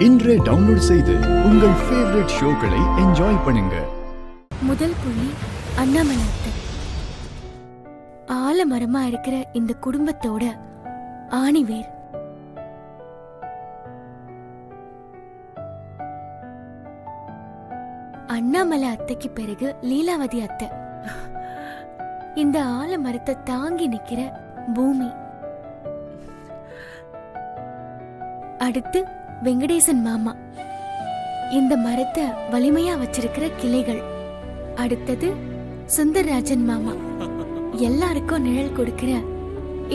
இன்றே டவுன்லோட் செய்து உங்கள் ஃபேவரட் ஷோக்களை என்ஜாய் பண்ணுங்க. முதல் புள்ளி அண்ணாமலை அத்தை. ஆலமரமா இருக்கிற இந்த குடும்பத்தோட ஆணிவேர். அண்ணாமலை அத்தைக்கு பிறகு லீலாவதி அத்தை. இந்த ஆலமரத்தை தாங்கி நிக்கிற பூமி. அடுத்து வெங்கடேசன் மாமா. இந்த மரத்தை வலிமையா வச்சிருக்கிற கிளைகள். அடுத்தது சுந்தரராஜன் மாமா. எல்லாருக்கும் நிழல் கொடுக்கிற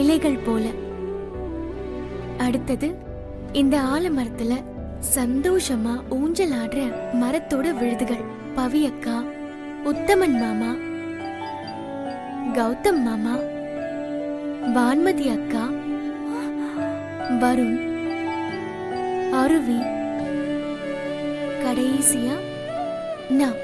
இலைகள் போல. அடுத்தது இந்த ஆலமரத்துல சந்தோஷமா ஊஞ்சல் ஆடுற மரத்தோட விழுதுகள். பவியக்கா, உத்தமன் மாமா, கௌதம் மாமா, வான்மதி அக்கா, வருண், அருவி, கடைசியா நான்.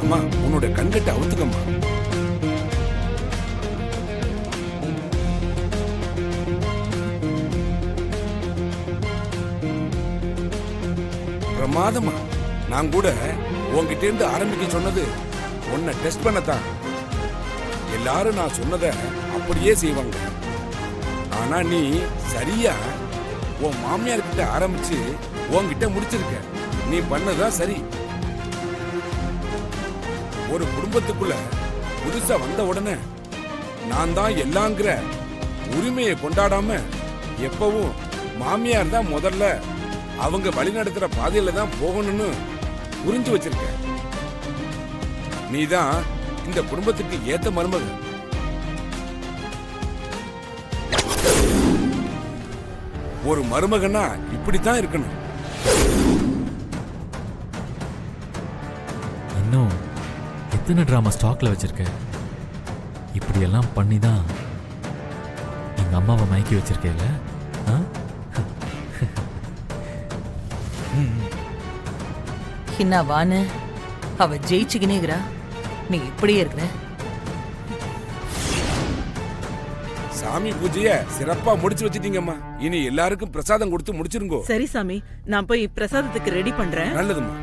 அம்மா, உன்னோட கண்கட்ட அவுத்துக்கம்மா. பிரமாதமா. நான் கூட உன்கிட்ட இருந்து ஆரம்பிக்க சொன்னது உன்னை டெஸ்ட் பண்ணத்தான். எல்லாரும் நான் சொன்னதை அப்படியே செய்வாங்க. ஆனா நீ சரியா உன் மாமியார் கிட்ட ஆரம்பிச்சு உன்கிட்ட முடிச்சிருக்க. நீ பண்ணதான் சரி. ஒரு குடும்பத்துக்குள்ள புதுசா வந்த உடனே நான் தான் எல்லாங்கிற உரிமையை கொண்டாடாம எப்பவும் மாமியார் தான் முதல்ல அவங்க வழி நடத்துற பாதையில தான் போகணும்னு புரிஞ்சு வச்சிருக்க. நீ தான் இந்த குடும்பத்துக்கு ஏத்த மருமக. ஒரு மருமகனா இப்படித்தான் இருக்கணும். இன்னும் எத்தனை டிராமா ஸ்டாக்ல வச்சிருக்க? இப்படியெல்லாம் பண்ணி தான் எங்க அம்மாவை மயக்கி வச்சிருக்கேல்ல? என்னவான்னு அவ ஜெயிச்சுக்கினேங்கிறா, நீ இப்படியே இருக்கிற. சாமி பூஜைய சிறப்பா முடிச்சு வச்சிட்டீங்கம்மா. இனி எல்லாருக்கும் பிரசாதம் கொடுத்து முடிச்சிருங்கோ. சரி சாமி, நான் போய் பிரசாதத்துக்கு ரெடி பண்றேன். நல்லதும்மா.